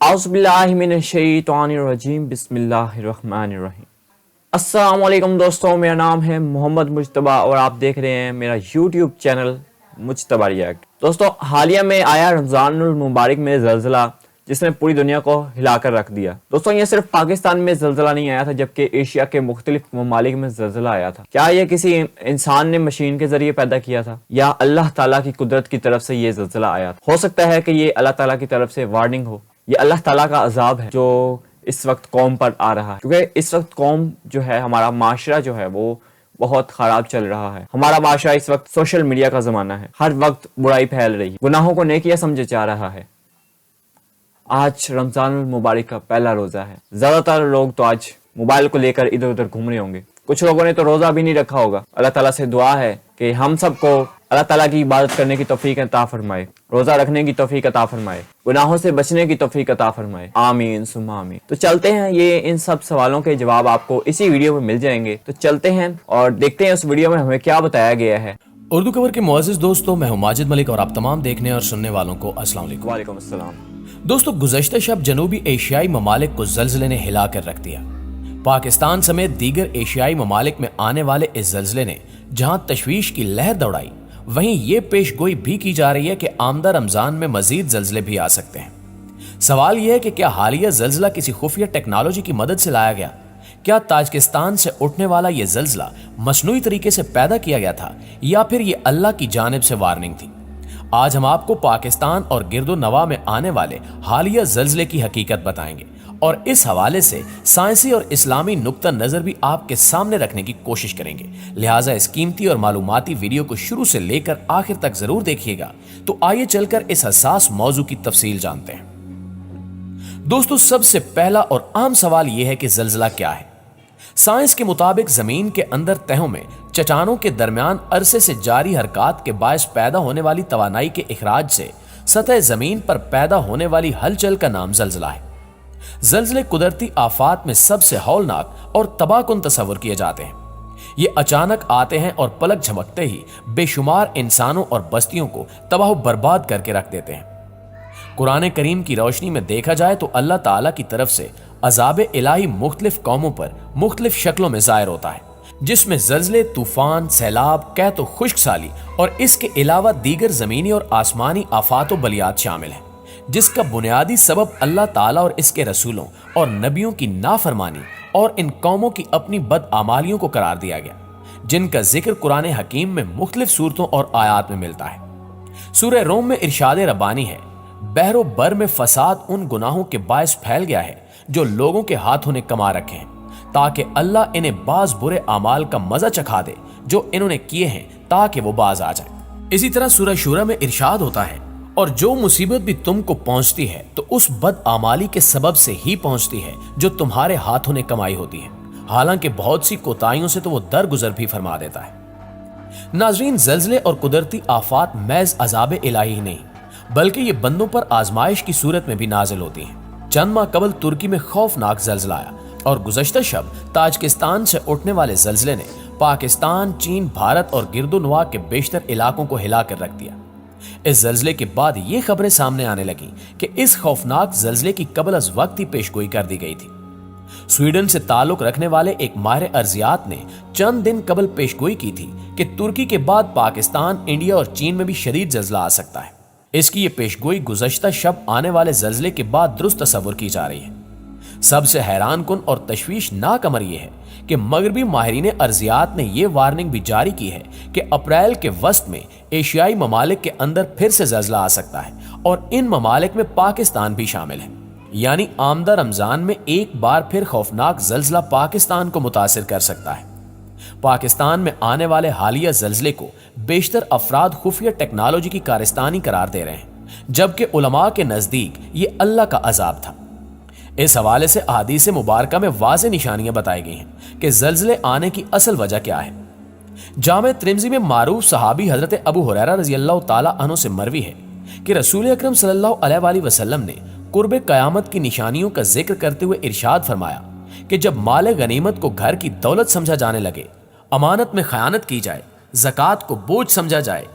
औज़ुबिल्लाहिमिनश्शैतानिर्रजीम बिस्मिल्लाहिर्रहमानिर्रहीम। अस्सलाम वालेकुम दोस्तों, मेरा नाम है मोहम्मद मुज्तबा और आप देख रहे हैं मेरा यूट्यूब चैनल मुज्तबा रिएक्ट। दोस्तों, हालिया में आया रमज़ानुल मुबारक में ज़लज़ला जिसने पूरी दुनिया को हिलाकर रख दिया। दोस्तों, ये सिर्फ पाकिस्तान में ज़लज़ला नहीं आया था जबकि एशिया के मुख्तलिफ ममालिक में ज़लज़ला आया था। क्या ये किसी इंसान ने मशीन के जरिए पैदा किया था या अल्लाह ताला की कुदरत की तरफ से ये ज़लज़ला आया था? हो सकता है कि ये अल्लाह ताला की तरफ से वार्निंग हो, ये अल्लाह ताला का अजाब है जो इस वक्त कौम पर आ रहा है, क्योंकि इस वक्त कौम जो है, हमारा माशरा जो है वो बहुत खराब चल रहा है। हमारा माशरा इस वक्त सोशल मीडिया का जमाना है, हर वक्त बुराई फैल रही है, गुनाहों को नेकियां समझे जा रहा है। आज रमजानुल मुबारक का पहला रोजा है। ज्यादातर लोग तो आज मोबाइल को लेकर इधर उधर घूम रहे होंगे, कुछ लोगों ने तो रोजा भी नहीं रखा होगा। अल्लाह ताला से दुआ है कि हम सबको अल्लाह ताला की इबादत करने की तौफीक अता फरमाए, रोजा रखने की तौफीक अता फरमाए, गुनाहों से बचने की तौफीक अता फरमाए, आमीन सुम्मा आमीन। तो चलते हैं, ये इन सब सवालों के जवाब आपको इसी वीडियो में मिल जाएंगे। तो चलते हैं और देखते हैं उस वीडियो में हमें क्या बताया गया है। उर्दू खबर के मुअज़्ज़िज़ दोस्तों, मैं हूं माजिद मलिक और आप तमाम देखने और सुनने वालों को अस्सलाम वालेकुम। वालेकुम अस्सलाम। दोस्तों, गुज़श्ता शब जनूबी एशियाई ममालिक को ज़लज़ले ने हिला कर रख दिया। पाकिस्तान समेत दीगर एशियाई ममालिक में आने वाले इस ज़लज़ले ने जहां तशवीश की लहर दौड़ाई, वहीं ये पेशगोई भी की जा रही है कि आमदा रमजान में मजीद ज़लज़ले भी आ सकते हैं। सवाल यह है कि क्या हालिया ज़लज़ला किसी खुफिया टेक्नोलॉजी की मदद से लाया गया? क्या ताजिकिस्तान से उठने वाला यह ज़लज़ला मसनूई तरीके से पैदा किया गया था या फिर यह अल्लाह की जानिब से वार्निंग थी? आज हम आपको पाकिस्तान और गिरदो नवा में आने वाले हालिया ज़लज़ले की हकीकत बताएंगे और इस हवाले से साइंसी और इस्लामी नुक्ता नज़र भी आपके सामने रखने की कोशिश करेंगे। लिहाजा इस कीमती और मालूमाती वीडियो को शुरू से लेकर आखिर तक जरूर देखिएगा। तो आइए चलकर इस हसास मौजू की तफसील जानते हैं। दोस्तों, सबसे पहला और आम सवाल यह है कि ज़लज़ला क्या है। साइंस के मुताबिक जमीन के अंदर तहों में चट्टानों के दरमियान अरसे से जारी हरकत के बायस पैदा होने वाली तवानाई के इखराज से सतह जमीन पर पैदा होने वाली हलचल का नाम ज़लज़ला है। ज़लज़ले कुदरती आफात में सबसे हौलनाक और तबाहकुन तस्वर किए जाते हैं। ये अचानक आते हैं और पलक झपकते ही बेशुमार इंसानों और बस्तियों को तबाह बर्बाद करके रख देते हैं। कुरान करीम की रोशनी में देखा जाए तो अल्लाह ताला की तरफ से अजाब इलाही मुख्तलिफ कौमों पर मुख्तलिफ शक्लों में ज़ाहिर होता है, जिसमें ज़लज़ले, तूफान, सैलाब, कहत व खुश्क साली और इसके अलावा दीगर ज़मीनी और आसमानी आफात व बलियात शामिल हैं, जिसका बुनियादी सबब अल्लाह ताला और इसके रसूलों और नबियों की नाफरमानी और इन कौमों की अपनी बदआमालियों को करार दिया गया, जिनका जिक्र कुरान हकीम में मुख्तलिफ सूरतों और आयात में मिलता है। सूरह रोम में इरशाद रब्बानी है, बहरो बर में फसाद उन गुनाहों के बायस फैल गया है जो लोगों के हाथों ने कमा रखे हैं, ताकि अल्लाह इन्हें बाज बुरे अमाल का मजा चखा दे जो इन्होंने किए हैं, ताकि वो बाज आ जाए। इसी तरह सूरह शूरा में इरशाद होता है, और जो मुसीबत भी तुमको पहुंचती है तो उस बद आमाली के सबब से ही पहुंचती है जो तुम्हारे हाथों ने कमाई होती है, हालांकि बहुत सी कोताहियों से तो वो दरगुजर भी फरमा देता है। नाजरीन, ज़लज़ले और कुदरती आफात महज अजाब इलाही ही नहीं बल्कि ये बंदों पर आजमाइश की सूरत में भी नाजिल होती हैं। चंद माह कबल तुर्की में खौफनाक ज़लज़ला आया और गुज़श्ता शब ताजिकिस्तान से उठने वाले ज़लज़ले ने पाकिस्तान, चीन, भारत और गिरदोनवा के बेशतर इलाकों को हिला कर रख दिया। इस ज़लज़ले के बाद ये खबरें सामने आने लगी कि इस खौफनाक ज़लज़ले की कबल अज़ वक्त ही पेशगोई कर दी गई थी। स्वीडन से ताल्लुक रखने वाले एक माहिर अर्जियात ने चंद दिन कबल पेशगोई की थी कि तुर्की के बाद पाकिस्तान, इंडिया और चीन में भी शदीद ज़लज़ला आ सकता है। इसकी ये पेशगोई गुज़श्ता शब आने वाले ज़लज़ले के बाद दुरुस्त तस्वर की जा रही है। सबसे हैरान कुन और तशवीशनाक अमर यह है कि मगरबी माहिरीन अर्जियात ने यह वार्निंग भी जारी की है कि अप्रैल के वस्त में एशियाई ममालिक के अंदर फिर से ज़लज़ला आ सकता है और इन ममालिक में पाकिस्तान भी शामिल है। यानी आमदा रमजान में एक बार फिर खौफनाक ज़लज़ला पाकिस्तान को मुतासिर कर सकता है। पाकिस्तान में आने वाले हालिया ज़लज़ले को बेशतर अफराद खुफिया टेक्नोलॉजी की कारस्तानी करार दे रहे हैं, जबकि उलमा के नज़दीक ये अल्लाह का अजाब था। इस हवाले से अहादीस मुबारका में वाज़ेह निशानियां बताई गई हैं कि ज़लज़ले आने की असल वजह क्या है। जामे तिर्मिज़ी में मारूफ सहाबी हज़रत अबू हुरैरा रज़ियल्लाहु ताला अन्हु से मरवी है कि रसूल अकरम सल्लल्लाहु अलैहि वसल्लम ने कुर्बे क़यामत की निशानियों का जिक्र करते हुए इरशाद फरमाया कि जब माल गनीमत को घर की दौलत समझा जाने लगे, अमानत में खयानत की जाए, ज़कात को बोझ समझा जाए,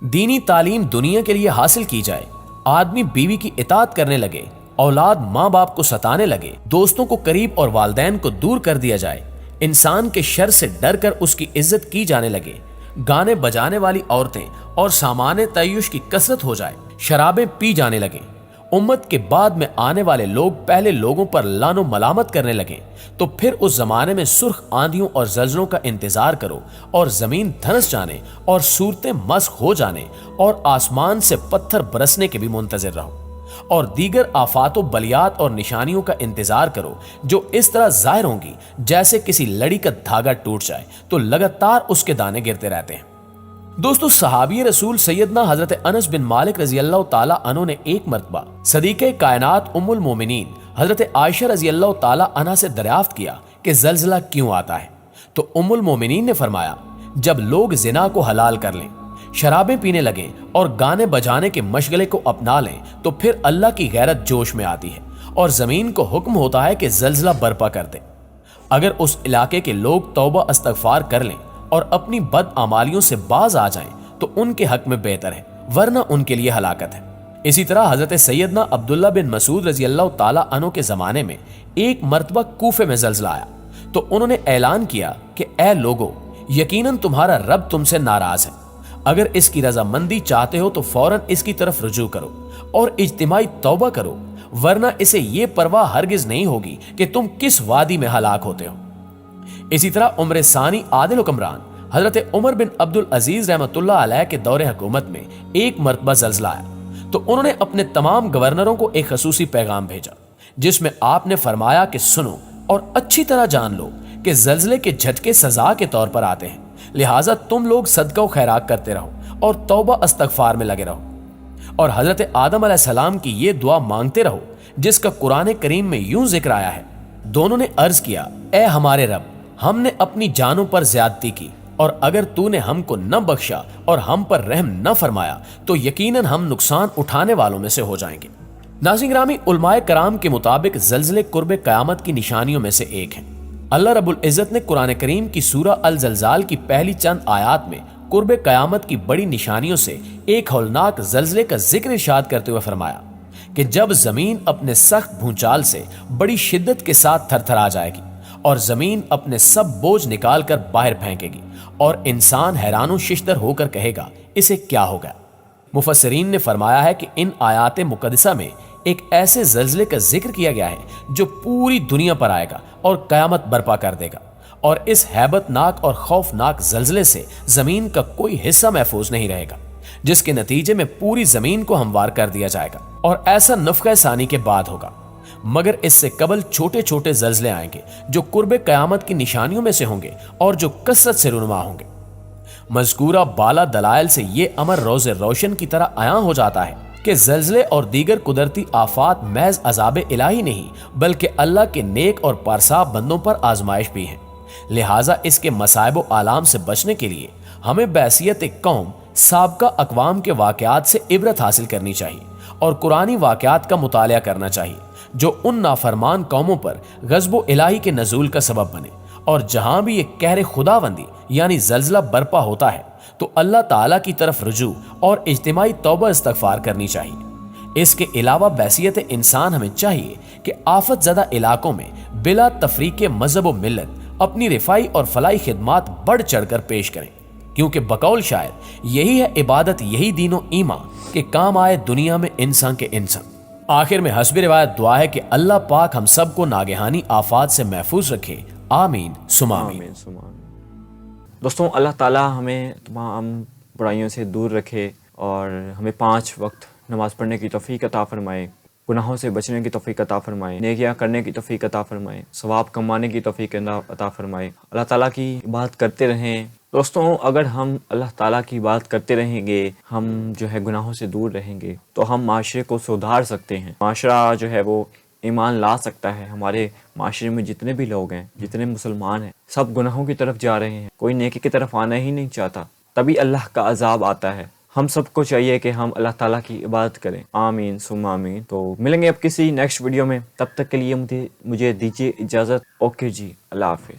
दीनी तालीम दुनिया के लिए हासिल की जाए, आदमी बीवी की इताअत करने लगे औलाद माँ बाप को सताने लगे, दोस्तों को करीब और वालिदैन को दूर कर दिया जाए, इंसान के शर से डर कर उसकी इज्जत की जाने लगे, गाने बजाने वाली औरतें और सामान्य तय्युश की कसरत हो जाए, शराबें पी जाने लगे, उम्मत के बाद में आने वाले लोग पहले लोगों पर लानो मलामत करने लगे, तो फिर उस जमाने में सुर्ख आंधियों और जल्जलों का इंतजार करो और जमीन धंस जाने और सूरतें मस्क हो जाने और आसमान से पत्थर बरसने के भी मुंतजिर रहो और दीगर आफातों बलियात और निशानियों का इंतजार करो जो इस तरह जाहिर होंगी जैसे किसी लड़ी का धागा टूट जाए तो लगातार उसके दाने गिरते रहते हैं। दोस्तों, सहाबी रसूल सैयदना हजरत अनस बिन मालिक रजी अल्लाह ताला अन्हु ने एक मर्तबा सदीके कायनात उम्मुल मोमिनीन हजरत आयशा रजी अल्लाह ताला अन्हा से दरियाफ्त किया कि जल्जला क्यों आता है, तो उम्मुल मोमिनीन ने फरमाया, जब लोग जिना को हलाल कर लें, शराबें पीने लगें और गाने बजाने के मशगले को अपना लें, तो फिर अल्लाह की गैरत जोश में आती है और जमीन को हुक्म होता है कि जल्जला बर्पा कर दे। अगर उस इलाके के लोग तौबा इस्तगफार कर लें और अपनी बद आमालियों से बाज आ जाएं तो उनके हक में बेहतर है, वरना उनके लिए हलाकत है। इसी तरह हजरत सैयदना अब्दुल्ला बिन मसूद रजी अल्लाह ताला अन्हु के जमाने में एक मर्तबा कूफे में जल्जला आया तो उन्होंने ऐलान किया कि ए लोगो, यकीनन तुम्हारा रब तुमसे नाराज है, अगर इसकी रजामंदी चाहते हो तो फौरन इसकी तरफ रुजू करो और इज्तिमाई तौबा करो, वरना इसे ये परवाह हरगिज नहीं होगी कि तुम किस वादी में हलाक होते हो। इसी तरह उम्र सानी आदिल हुक्मरान हजरत उमर बिन अब्दुल अजीज रहमतुल्लाह अलैह के दौरे हुकूमत में एक मर्तबा जल्जला आया तो उन्होंने अपने तमाम गवर्नरों को एक खसूसी पैगाम भेजा जिसमें आपने फरमाया कि सुनो और अच्छी तरह जान लो कि जल्जले के झटके सजा के तौर पर आते हैं, लिहाजा तुम लोग सदका व खैरात करते रहो और तौबा इस्तगफार में लगे रहो और हजरत आदम अलैहिस्सलाम की ये दुआ मांगते रहो जिसका कुरान करीम में यूं जिक्र आया है। दोनों ने अर्ज किया, ए हमारे रब, हमने अपनी जानों पर ज्यादती की और अगर तूने हमको न बख्शा और हम पर रहम न फरमाया तो यकीनन हम नुकसान उठाने वालों में से हो जाएंगे। नाज़रीन ग्रामी, उलमाए कराम के मुताबिक जल्जले कुर्बे क़यामत की निशानियों में से एक हैं। अल्लाह रब्बुल इज़्ज़त ने कुरान करीम की सूरा अल ज़लज़ाल की पहली चंद आयात में कुर्बे क़यामत की बड़ी निशानियों से एक हौलनाक जल्जले का जिक्र इरशाद करते हुए फरमाया कि जब जमीन अपने सख्त भूचाल से बड़ी शिद्दत के साथ थरथरा जाएगी और जमीन अपने सब बोझ निकाल कर बाहर फेंकेगी और इंसान हैरानो शिश्तर होकर कहेगा, इसे क्या हो गया। मुफस्सिरीन ने फरमाया है कि इन आयात मुकद्दसा में एक ऐसे जल्जले का जिक्र किया गया है जो पूरी दुनिया पर आएगा और कयामत बर्पा कर देगा और इस हैबतनाक और खौफनाक जल्जले से जमीन का कोई हिस्सा महफूज नहीं रहेगा, जिसके नतीजे में पूरी जमीन को हमवार कर दिया जाएगा और ऐसा नफ़क़े सानी के बाद होगा। मगर इससे कबल छोटे छोटे जल्जले आएंगे जो कुर्बे कयामत की निशानियों में से होंगे और जो कसरत से रुनुमा होंगे। मज़कूरा बाला दलाइल से ये अमर रोज़े रोशन की तरह आया हो जाता है कि जल्जले और दीगर कुदरती आफात महज अज़ाब इलाही नहीं बल्कि अल्लाह के नेक और पारसाब बंदों पर आजमाइश भी हैं। लिहाजा इसके मसाइब व आलाम से बचने के लिए हमें बैसियत एक कौम साबका अक़वाम के वाक़यात से इबरत हासिल करनी चाहिए और कुरानी वाक़यात का मुतालिया करना चाहिए जो उन नाफरमान कौमों पर गज़ब इलाही के नज़ूल का सबब बने। और जहां भी एक कहर खुदाबंदी यानी जल्जला बर्पा होता है तो अल्लाह ताला की तरफ रुजू और इज्तिमाई तौबा इस्तगफार करनी चाहिए। इसके अलावा बैसियत इंसान हमें चाहिए कि आफत ज़दा इलाकों में बिला तफरीक मज़हब व मिल्लत अपनी रिफाई और फलाई खिदमात बढ़ चढ़ कर पेश करें, क्योंकि बकौल शायर यही है इबादत, यही दीनो ईमा के काम आए दुनिया में इंसान के इंसान। आखिर में हस्बी रिवायत दुआ है कि अल्लाह पाक हम सबको नागहानी आफात से महफूज रखे। आमीन सुमा आमीन। दोस्तों, अल्लाह ताला हमें तमाम बुराइयों से दूर रखे और हमें 5 वक्त नमाज़ पढ़ने की तौफीक अता फरमाए, गुनाहों से बचने की तौफीक अता फरमाए, नेकियां करने की तौफीक अता फरमाए, सवाब कमाने की तौफीक अता फरमाए। अल्लाह ताला की बात करते रहें। दोस्तों, अगर हम अल्लाह ताला की बात करते रहेंगे, हम जो है गुनाहों से दूर रहेंगे तो हम माशरे को सुधार सकते हैं। माशरा जो है वो ईमान ला सकता है। हमारे माशरे में जितने भी लोग हैं, जितने मुसलमान हैं, सब गुनाहों की तरफ जा रहे हैं, कोई नेकी की तरफ आना ही नहीं चाहता, तभी अल्लाह का अजाब आता है। हम सबको चाहिए कि हम अल्लाह ताला की इबादत करें। आमीन सुम्मा आमीन। तो मिलेंगे अब किसी नेक्स्ट वीडियो में, तब तक के लिए मुझे दीजिए इजाज़त। ओके जी, अल्लाह हाफिज़।